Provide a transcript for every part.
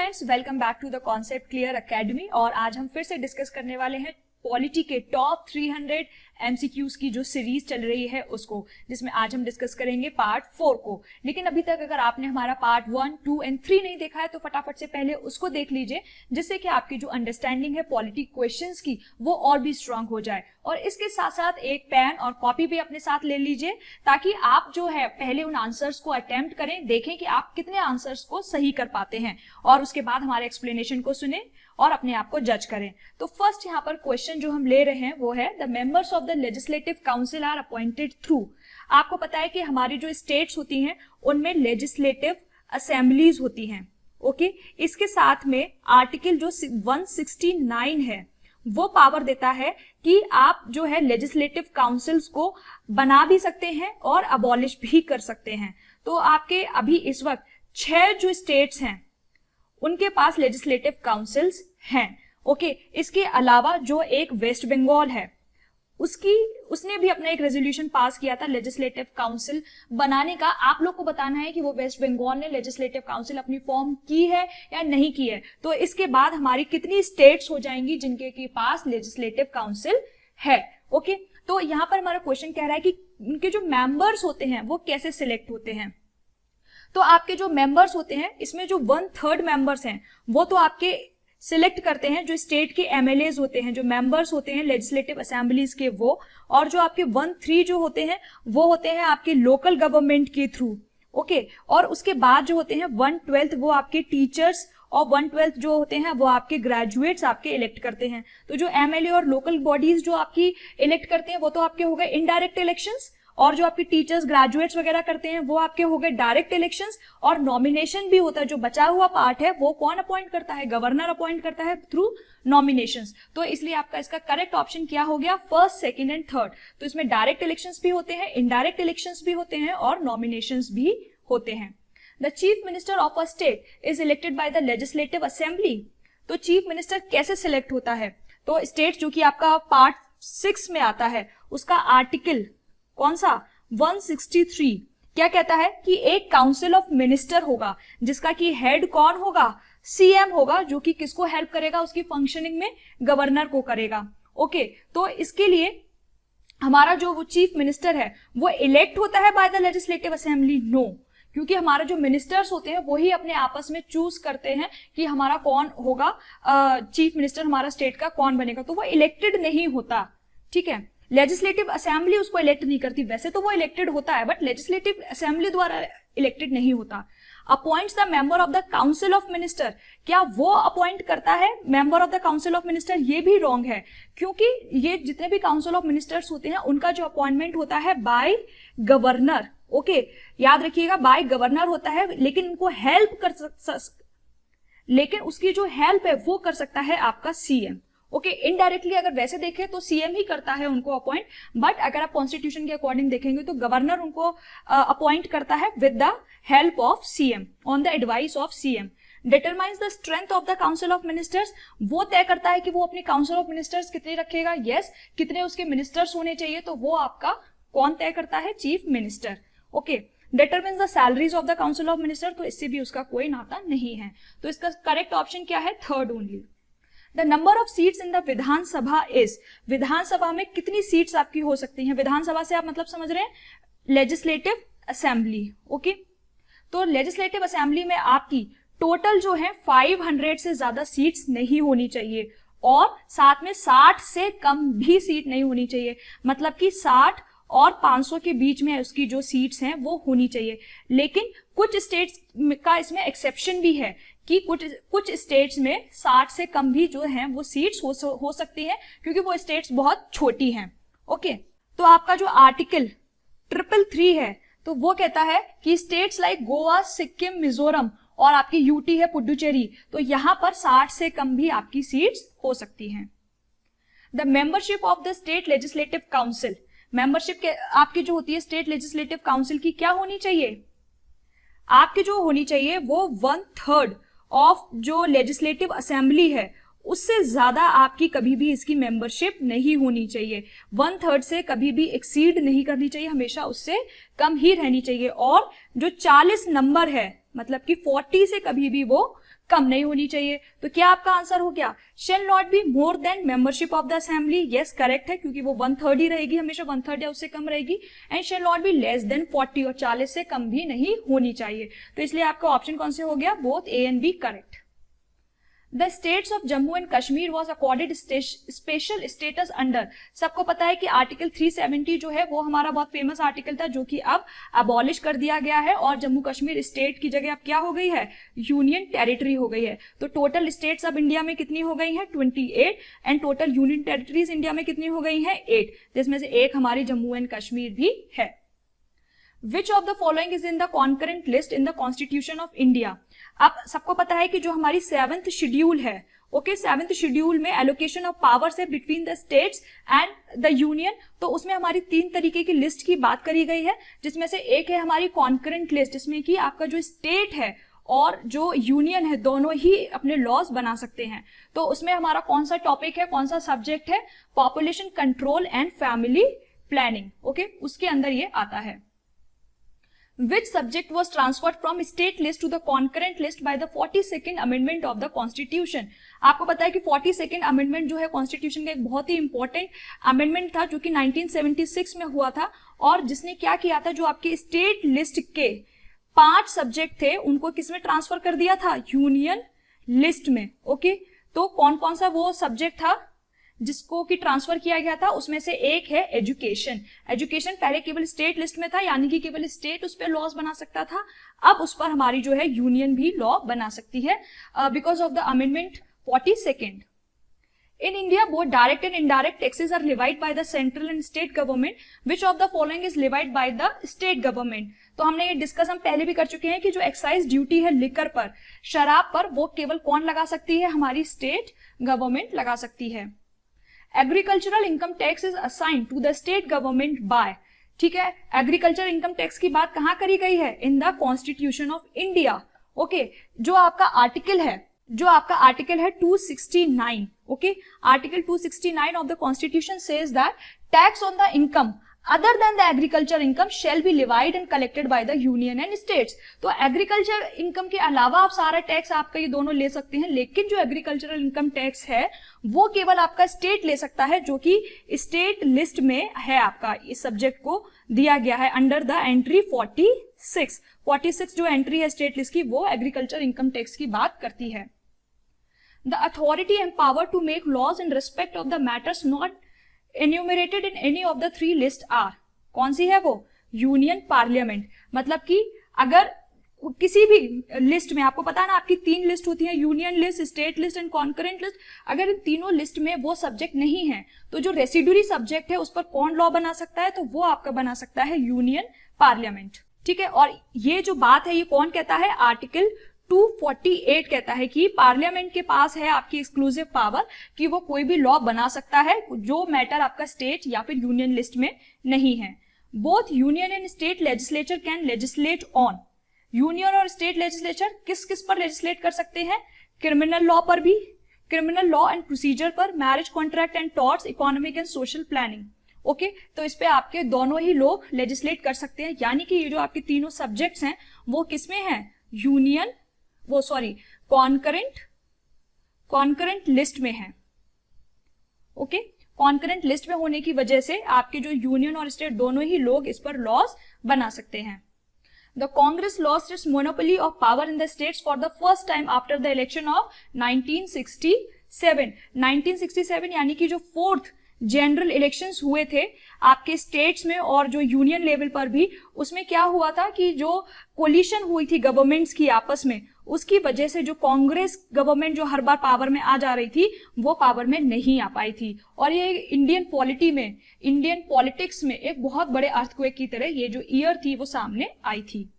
Friends, welcome back to the concept clear academy. और आज हम फिर से डिस्कस करने वाले हैं पॉलिटी के टॉप 300 एमसीक्यूज की जो सीरीज चल रही है उसको, जिसमें आज हम डिस्कस करेंगे पार्ट 4 को। लेकिन अभी तक अगर आपने हमारा पार्ट 1, 2 एंड 3 नहीं देखा है तो फटाफट से पहले उसको देख लीजिए, जिससे कि आपकी जो अंडरस्टैंडिंग है पॉलिटी क्वेश्चंस की वो और भी स्ट्रांग हो जाए। और इसके साथ साथ एक पेन और कॉपी भी अपने साथ ले लीजिए, ताकि आप जो है पहले उन आंसर्स को अटेम्प्ट करें, देखें कि आप कितने आंसर्स को सही कर पाते हैं, और उसके बाद हमारे एक्सप्लेनेशन को सुने और अपने आप को जज करें। तो फर्स्ट यहाँ पर क्वेश्चन जो हम ले रहे हैं वो है, the members of the legislative council are appointed through. आपको पता है कि हमारी जो स्टेट्स होती हैं उनमें लेजिस्लेटिव असेंबलीज होती हैं। ओके, इसके साथ में आर्टिकल जो 169 है वो पावर देता है कि आप जो है लेजिस्लेटिव काउंसिल्स को बना भी सकते हैं और अबॉलिश भी कर सकते हैं। तो आपके अभी इस वक्त 6 जो स्टेट्स हैं उनके पास लेजिस्लेटिव काउंसिल्स हैं। ओके, इसके अलावा जो एक वेस्ट बंगाल है उसने भी अपना एक रेजोल्यूशन पास किया था लेजिस्लेटिव काउंसिल बनाने का। आप लोग को बताना है कि वो वेस्ट बंगाल ने लेजिस्लेटिव काउंसिल अपनी फॉर्म की है या नहीं की है। तो इसके बाद हमारी कितनी स्टेट्स हो जाएंगी जिनके के पास लेजिस्लेटिव काउंसिल है। ओके, तो यहाँ पर हमारा क्वेश्चन कह रहा है कि उनके जो मेंबर्स होते हैं वो कैसे सिलेक्ट होते हैं। तो आपके जो मेंबर्स होते हैं इसमें जो 1/3 मेंबर्स हैं वो तो आपके सिलेक्ट करते हैं जो स्टेट के एमएलएज होते हैं, जो मेंबर्स होते हैं लेजिस्लेटिव असेंबलीज के वो, और जो आपके 1/3 जो होते हैं वो होते हैं आपके लोकल गवर्नमेंट के थ्रू। ओके, और उसके बाद जो होते हैं 1/12 वो आपके टीचर्स और 1/12 जो होते हैं वो आपके ग्रेजुएट्स आपके इलेक्ट करते हैं। तो जो एमएलए और लोकल बॉडीज जो आपकी इलेक्ट करते हैं वो तो आपके हो गए इनडायरेक्ट इलेक्शंस, और जो आपके टीचर्स ग्रेजुएट्स वगैरह करते हैं वो आपके हो गए डायरेक्ट इलेक्शंस। और नॉमिनेशन भी होता है, जो बचा हुआ पार्ट है वो कौन अपॉइंट करता है? गवर्नर अपॉइंट करता है थ्रू नॉमिनेशंस। तो इसलिए आपका इसका करेक्ट ऑप्शन क्या हो गया? First, second and third. तो इसमें डायरेक्ट इलेक्शंस भी होते हैं, इनडायरेक्ट इलेक्शंस भी होते हैं और नॉमिनेशंस भी होते हैं। The chief minister of a state is elected by the legislative assembly. तो चीफ मिनिस्टर कैसे सिलेक्ट होता है? तो स्टेट जो कि आपका पार्ट 6 में आता है उसका आर्टिकल कौन सा? 163 क्या कहता है कि एक काउंसिल ऑफ मिनिस्टर होगा जिसका कि हेड कौन होगा? सीएम होगा, जो कि किसको हेल्प करेगा उसकी फंक्शनिंग में? गवर्नर को करेगा। ओके, तो इसके लिए हमारा जो वो चीफ मिनिस्टर है वो इलेक्ट होता है by the legislative assembly? No, क्योंकि हमारा जो मिनिस्टर्स होते हैं वही अपने आपस में चूज करते हैं कि हमारा कौन होगा चीफ मिनिस्टर, हमारा स्टेट का कौन बनेगा। तो वो इलेक्टेड नहीं होता। ठीक है, लेजिस्लेटिव असेंबली उसको इलेक्ट नहीं करती। वैसे तो वो इलेक्टेड होता है बट लेजिस्लेटिव असेंबली द्वारा इलेक्टेड नहीं होता। Appoints the member of the council of minister, क्या वो अपॉइंट करता है member of the council of minister? ये भी रॉन्ग है, क्योंकि ये जितने भी काउंसिल ऑफ मिनिस्टर्स होते हैं उनका जो अपॉइंटमेंट होता है बाय गवर्नर। ओके, याद रखिएगा बाय गवर्नर होता है, लेकिन उनको हेल्प लेकिन उसकी जो हेल्प है वो कर सकता है आपका सीएम। ओके, इनडायरेक्टली अगर वैसे देखें तो सीएम ही करता है उनको अपॉइंट, बट अगर आप कॉन्स्टिट्यूशन के अकॉर्डिंग देखेंगे तो गवर्नर उनको अपॉइंट करता है with the help of CM, on the advice of CM. Determines the strength of the council of ministers, वो तय करता है कि वो अपनी काउंसिल ऑफ मिनिस्टर्स कितने रखेगा। यस, कितने उसके मिनिस्टर्स होने चाहिए, तो वो आपका कौन तय करता है? Chief minister. Okay, determines the salaries of the council of minister, तो इससे भी उसका कोई नाता नहीं है। तो इसका करेक्ट ऑप्शन क्या है? Third only. The number of seats in the Vidhan Sabha is, Vidhan Sabha में कितनी सीट्स आपकी हो सकती हैं? विधानसभा से आप मतलब समझ रहे हैं लेजिस्लेटिव असेंबली। ओके, तो लेजिस्लेटिव असेंबली में आपकी टोटल जो है 500 से ज्यादा सीट्स नहीं होनी चाहिए, और साथ में 60 से कम भी सीट नहीं होनी चाहिए। मतलब कि 60 और 500 के बीच में उसकी जो सीट्स हैं वो होनी चाहिए। लेकिन कुछ स्टेट्स का इसमें एक्सेप्शन भी है कि कुछ स्टेट्स में 60 से कम भी जो हैं वो सीट्स हो सकती हैं, क्योंकि वो स्टेट्स बहुत छोटी हैं। ओके, तो आपका जो आर्टिकल 333 है तो वो कहता है कि स्टेट्स लाइक गोवा, सिक्किम, मिजोरम और आपकी यूटी है पुडुचेरी, तो यहां पर 60 से कम भी आपकी सीट्स हो सकती हैं। The membership of the state legislative council, membership आपकी जो होती है स्टेट लेजिस्लेटिव काउंसिल की क्या होनी चाहिए? आपकी जो होनी चाहिए वो 1/3 ऑफ जो लेजिस्लेटिव असेंबली है उससे ज्यादा आपकी कभी भी इसकी मेंबरशिप नहीं होनी चाहिए। 1/3 से कभी भी एक्सीड नहीं करनी चाहिए, हमेशा उससे कम ही रहनी चाहिए। और जो 40 नंबर है मतलब कि 40 से कभी भी वो कम नहीं होनी चाहिए। तो क्या आपका आंसर हो गया? Shall not be more than membership of the assembly, yes correct है, क्योंकि वो 1/3 ही रहेगी, हमेशा 1/3 या उससे कम रहेगी। And shall not be less than 40, और 40 से कम भी नहीं होनी चाहिए। तो इसलिए आपका ऑप्शन कौन से हो गया? Both A and B correct. The states of Jammu and Kashmir was accorded special status under, सबको पता है कि आर्टिकल 370 जो है वो हमारा बहुत फेमस आर्टिकल था, जो कि अब अबॉलिश कर दिया गया है और जम्मू कश्मीर स्टेट की जगह अब क्या हो गई है? यूनियन टेरिटरी हो गई है। तो टोटल स्टेट्स अब इंडिया में कितनी हो गई हैं? 28, and total union territories India में कितनी हो गई हैं? 8, जिसमें से एक हमारी जम्मू एंड कश्मीर भी है। Which of the following is in the concurrent list in the Constitution of India? अब सबको पता है कि जो हमारी 7th शेड्यूल है, ओके, 7th शेड्यूल में एलोकेशन ऑफ पावर्स है between the states and the union, तो उसमें हमारी 3 तरीके की लिस्ट की बात करी गई है, जिसमें से एक है हमारी कॉन्करेंट लिस्ट, जिसमें कि आपका जो स्टेट है और जो यूनियन है दोनों ही अपने लॉज बना सकते हैं। तो उसमें हमारा कौन सा टॉपिक है, कौन सा सब्जेक्ट है? Population control and family planning, okay, उसके अंदर ये आता है। Which subject was transferred from state list to the concurrent list by the 42nd amendment of the Constitution? आपको पता है कि 42nd amendment जो है Constitution का एक बहुत ही इंपॉर्टेंट अमेंडमेंट था, जो कि 1976 में हुआ था, और जिसने क्या किया था, जो आपके स्टेट लिस्ट के 5 सब्जेक्ट थे उनको किसमें ट्रांसफर कर दिया था? यूनियन लिस्ट में, ओके। तो कौन कौन सा वो सब्जेक्ट था जिसको कि ट्रांसफर किया गया था? उसमें से एक है एजुकेशन। एजुकेशन पहले केवल स्टेट लिस्ट में था, यानी कि केवल स्टेट उस पर लॉज बना सकता था, अब उस पर हमारी जो है यूनियन भी लॉ बना सकती है because of the amendment 42nd। In India, both direct and indirect taxes are levied by the central and state government. Which of the following is levied by the state government? तो हमने ये discuss हम पहले भी कर चुके हैं कि जो एक्साइज ड्यूटी है लिकर पर, शराब पर, वो केवल कौन लगा सकती है? हमारी स्टेट गवर्नमेंट लगा सकती है। Agricultural income tax is assign to the state government by, ठीक है, एग्रीकल्चर इनकम टैक्स की बात कहां करी गई है? In the constitution of India, okay. जो आपका आर्टिकल है 269, okay, article 269 of the constitution says that tax on the income other than the agriculture income shall be levied and collected by the union and states। तो agriculture income के अलावा आप सारा tax आपका ये दोनों ले सकते हैं, लेकिन जो एग्रीकल्चरल इनकम टैक्स है वो केवल आपका स्टेट ले सकता है, जो कि स्टेट लिस्ट में है, आपका इस सब्जेक्ट को दिया गया है अंडर द एंट्री 46 जो एंट्री है स्टेट लिस्ट की, वो एग्रीकल्चर इनकम टैक्स की बात करती है। The authority empower to make laws in respect of the matters not enumerated in any of the 3 list are, कौन सी है वो? Union parliament. मतलब कि अगर किसी भी लिस्ट में, आपको पता है ना आपकी 3 लिस्ट होती है, union list, state list and concurrent list, अगर इन तीनों लिस्ट में वो सब्जेक्ट नहीं है तो जो रेसिडुअरी सब्जेक्ट है उस पर कौन लॉ बना सकता है? तो वो आपका बना सकता है यूनियन पार्लियामेंट, ठीक है। और ये जो बात है ये कौन कहता है? आर्टिकल 248 कहता है कि पार्लियामेंट के पास है आपकी एक्सक्लूसिव पावर कि वो कोई भी लॉ बना सकता है जो मैटर आपका स्टेट या फिर यूनियन लिस्ट में नहीं है। Both union and state legislature can legislate on, union और स्टेट लेजिस्लेचर किस किस पर लेजिस्लेट कर सकते हैं? क्रिमिनल लॉ पर भी, क्रिमिनल लॉ एंड प्रोसीजर पर, marriage contract and torts, economic and social planning, okay. तो इस पे आपके दोनों ही लोग लेजिस्लेट कर सकते हैं, यानी कि ये जो आपके तीनों सब्जेक्ट्स हैं वो किसमें है? यूनियन कॉन्करेंट लिस्ट में है, ओके। कॉन्करेंट लिस्ट में होने की वजह से आपके जो यूनियन और स्टेट दोनों ही लोग इस पर लॉज बना सकते हैं। The Congress lost its monopoly of power in the states for the first time after the election of 1967 यानी कि जो 4th जनरल इलेक्शंस हुए थे आपके स्टेट्स में और जो यूनियन लेवल पर भी, उसमें क्या हुआ था कि जो कोलिशन हुई थी गवर्नमेंट्स की आपस में, उसकी वजह से जो कांग्रेस गवर्नमेंट जो हर बार पावर में आ जा रही थी वो पावर में नहीं आ पाई थी, और ये इंडियन पॉलिटिक्स में एक बहुत बड़े अर्थक्वेक की तरह ये जो ईयर थी वो सामने आई थी।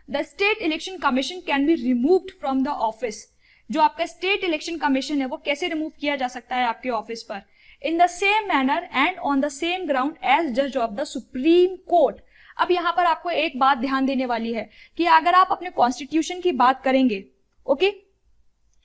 The state election commission can be removed from the office, जो आपका स्टेट इलेक्शन कमीशन है वो कैसे रिमूव किया जा सकता है आपके ऑफिस पर? In the same manner and on the same ground as जज ऑफ द सुप्रीम कोर्ट। अब यहां पर आपको एक बात ध्यान देने वाली है कि अगर आप अपने कॉन्स्टिट्यूशन की बात करेंगे, ओके,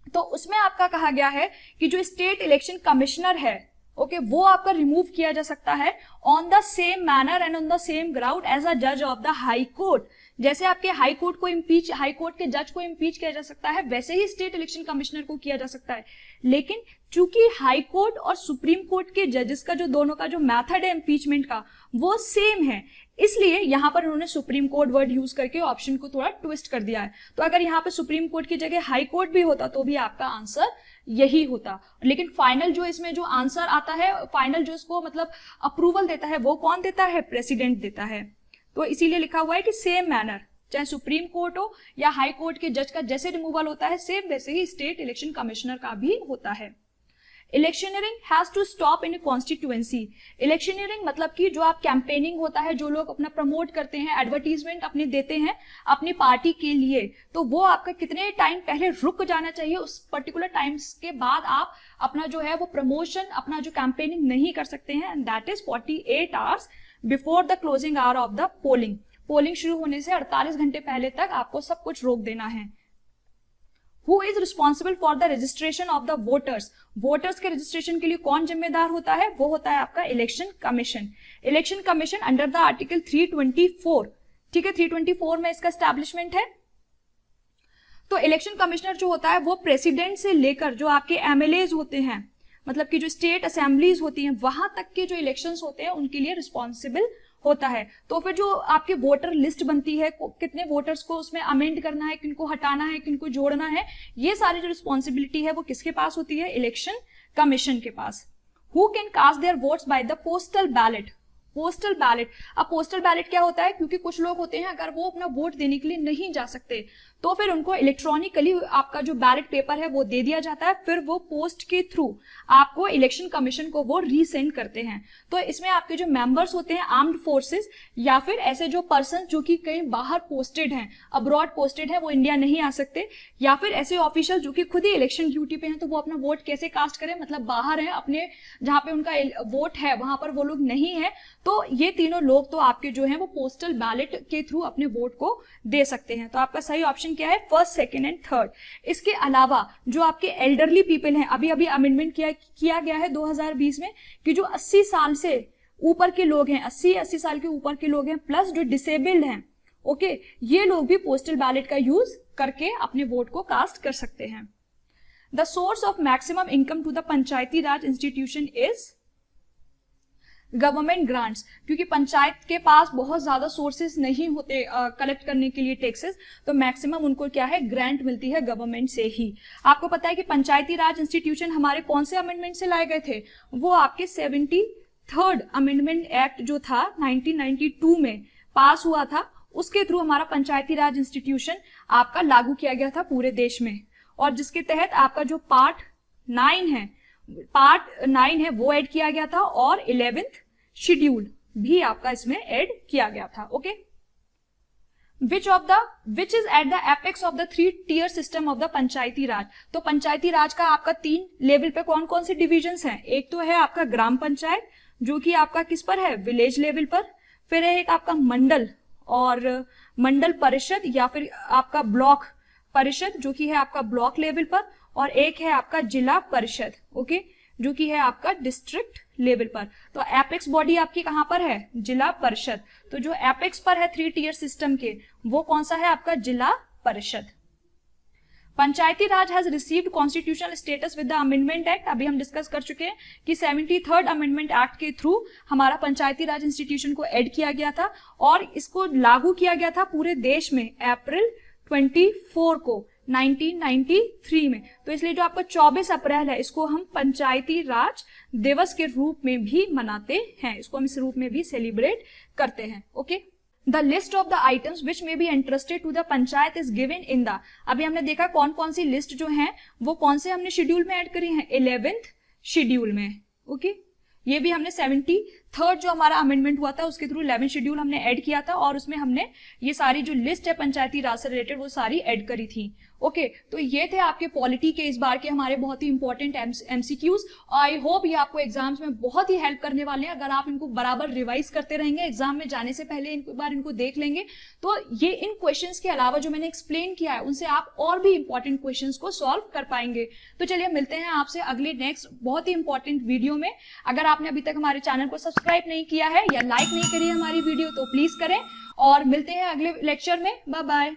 तो उसमें आपका कहा गया है कि जो स्टेट इलेक्शन कमिश्नर है, ओके, वो आपका रिमूव किया जा सकता है on the same manner and on the same ground as a जज ऑफ द हाई कोर्ट, जैसे आपके हाई कोर्ट के जज को इम्पीच किया जा सकता है, वैसे ही स्टेट इलेक्शन कमिश्नर को किया जा सकता है। लेकिन चूंकि हाई कोर्ट और सुप्रीम कोर्ट के जजेस का जो दोनों का जो मेथड है इम्पीचमेंट का वो सेम है, इसलिए यहां पर उन्होंने सुप्रीम कोर्ट वर्ड यूज करके ऑप्शन को थोड़ा ट्विस्ट कर दिया है। तो अगर यहाँ पे सुप्रीम कोर्ट की जगह हाई कोर्ट भी होता तो भी आपका आंसर यही होता। लेकिन फाइनल जो इसमें जो आंसर आता है, फाइनल जो इसको मतलब अप्रूवल देता है वो कौन देता है? प्रेसिडेंट देता है। तो इसीलिए लिखा हुआ है कि सेम मैनर, चाहे सुप्रीम कोर्ट हो या हाई कोर्ट के जज का जैसे रिमूवल होता है सेम वैसे ही स्टेट इलेक्शन कमिश्नर का भी होता है। Electioneering has to stop in a constituency. Electioneering मतलब कि जो आप कैंपेनिंग होता है, जो लोग अपना प्रमोट करते हैं, एडवर्टीजमेंट अपने देते हैं अपनी पार्टी के लिए, तो वो आपका कितने टाइम पहले रुक जाना चाहिए, उस पर्टिकुलर टाइम्स के बाद आप अपना जो है वो प्रमोशन, अपना जो कैंपेनिंग नहीं कर सकते हैं, and that is 48 hours before the closing hour of the polling. Polling शुरू होने से 48 घंटे पहले तक आपको सब कुछ रोक देना है। Who is responsible for the registration of the voters? Voters के रजिस्ट्रेशन के लिए कौन जिम्मेदार होता है? वो होता है आपका election commission. Election commission under the article 324, ठीक है, 324 में इसका एस्टैब्लिशमेंट है। तो इलेक्शन कमिश्नर जो होता है वो प्रेसिडेंट से लेकर जो आपके एमएलएज होते हैं, मतलब कि जो स्टेट असेंबलीज होती हैं, वहां तक के जो इलेक्शंस होते हैं उनके लिए रिस्पॉन्सिबल होता है। तो फिर जो आपके वोटर लिस्ट बनती है, कितने वोटर्स को उसमें अमेंड करना है, किनको हटाना है, किनको जोड़ना है, ये सारी जो रिस्पॉन्सिबिलिटी है वो किसके पास होती है? इलेक्शन कमीशन के पास। Who can cast their votes by the postal ballot? Postal ballot, अब पोस्टल बैलेट क्या होता है? क्योंकि कुछ लोग होते हैं अगर वो अपना वोट देने के लिए नहीं जा सकते तो फिर उनको इलेक्ट्रॉनिकली आपका जो बैलेट पेपर है वो दे दिया जाता है, फिर वो पोस्ट के थ्रू आपको इलेक्शन कमीशन को वो रीसेंड करते हैं। तो इसमें आपके जो मेंबर्स होते हैं आर्म्ड फोर्सेस या फिर ऐसे जो पर्सन जो कि कहीं बाहर पोस्टेड हैं, अब्रॉड पोस्टेड है, वो इंडिया नहीं आ सकते, या फिर ऐसे ऑफिशियल जो कि खुद ही इलेक्शन ड्यूटी पे हैं, तो वो अपना वोट कैसे कास्ट करें, मतलब बाहर है अपने जहां पे उनका वोट है वहां पर वो लोग नहीं है, तो ये तीनों लोग तो आपके जो है वो पोस्टल बैलेट के थ्रू अपने वोट को दे सकते हैं। तो आपका सही ऑप्शन क्या है? First, second and third. इसके अलावा जो आपके एल्डरली पीपल हैं, अभी अभी अमेंडमेंट किया गया है 2020 में कि जो 80 साल से ऊपर के लोग हैं, 80 साल के ऊपर के लोग हैं, प्लस जो डिसेबल्ड हैं, ओके, ये लोग भी पोस्टल बैलेट का यूज करके अपने वोट को कास्ट कर सकते हैं। The source of maximum income to the Panchayati raj institution is government grants. क्योंकि पंचायत के पास बहुत ज्यादा सोर्सेस नहीं होते कलेक्ट करने के लिए टैक्सेस, तो मैक्सिमम उनको क्या है? ग्रांट मिलती है गवर्नमेंट से ही। आपको पता है कि पंचायती राज इंस्टीट्यूशन हमारे कौन से अमेंडमेंट से लाए गए थे? वो आपके 73rd अमेंडमेंट एक्ट जो था 1992 में पास हुआ था, उसके थ्रू हमारा पंचायती राज इंस्टीट्यूशन आपका लागू किया गया था पूरे देश में, और जिसके तहत आपका जो पार्ट 9 है वो ऐड किया गया था, और 11th शेड्यूल भी आपका इसमें ऐड किया गया था। Okay, which is at the apex of the 3 tier system of the पंचायती राज। तो पंचायती राज का आपका 3 लेवल पे कौन कौन से डिविजन्स हैं? एक तो है आपका ग्राम पंचायत जो कि आपका किस पर है? विलेज लेवल पर। फिर है एक आपका मंडल और मंडल परिषद या फिर आपका ब्लॉक परिषद जो कि है आपका ब्लॉक लेवल पर, और एक है आपका जिला परिषद, ओके, जो कि है आपका डिस्ट्रिक्ट लेवल पर। तो एपेक्स बॉडी आपकी कहां पर है? जिला परिषद। तो जो एपेक्स पर है 3 tier सिस्टम के, वो कौन सा है? आपका जिला परिषद। Panchayati Raj has received constitutional status with the amendment act. अभी हम डिस्कस कर चुके हैं कि 73rd अमेंडमेंट एक्ट के थ्रू हमारा पंचायती राज इंस्टीट्यूशन को ऐड किया गया था और इसको लागू किया गया था पूरे देश में अप्रैल 24 को 1993 में। तो इसलिए जो आपका 24 अप्रैल है इसको हम पंचायती राज दिवस के रूप में भी मनाते हैं, इसको हम इस रूप में भी सेलिब्रेट करते हैं। Okay, the list of the items which may be entrusted to the panchayat is given in the. अभी हमने देखा कौन कौन सी लिस्ट जो है वो कौन से हमने शेड्यूल में ऐड करी है? 11th शेड्यूल में। ओके, ये भी हमने 73rd जो हमारा अमेंडमेंट हुआ था उसके थ्रू 11th शेड्यूल हमने ऐड किया था और उसमें हमने ये सारी जो लिस्ट है पंचायती राज से रिलेटेड वो सारी ऐड करी थी। ओके, तो ये थे आपके पॉलिटी के इस बार के हमारे बहुत ही इंपॉर्टेंट एमसीक्यूज। आई होप ये आपको एग्जाम्स में बहुत ही हेल्प करने वाले हैं। अगर आप इनको बराबर रिवाइज करते रहेंगे, एग्जाम में जाने से पहले एक बार इनको देख लेंगे, तो ये इन क्वेश्चंस के अलावा जो मैंने एक्सप्लेन किया है उनसे आप और भी इंपॉर्टेंट क्वेश्चंस को सॉल्व कर पाएंगे। तो चलिए मिलते हैं आपसे अगले नेक्स्ट बहुत ही इंपॉर्टेंट वीडियो में। अगर आपने अभी तक हमारे चैनल को सब्सक्राइब नहीं किया है या लाइक नहीं करी हमारी वीडियो तो प्लीज करें, और मिलते हैं अगले लेक्चर में। Bye bye.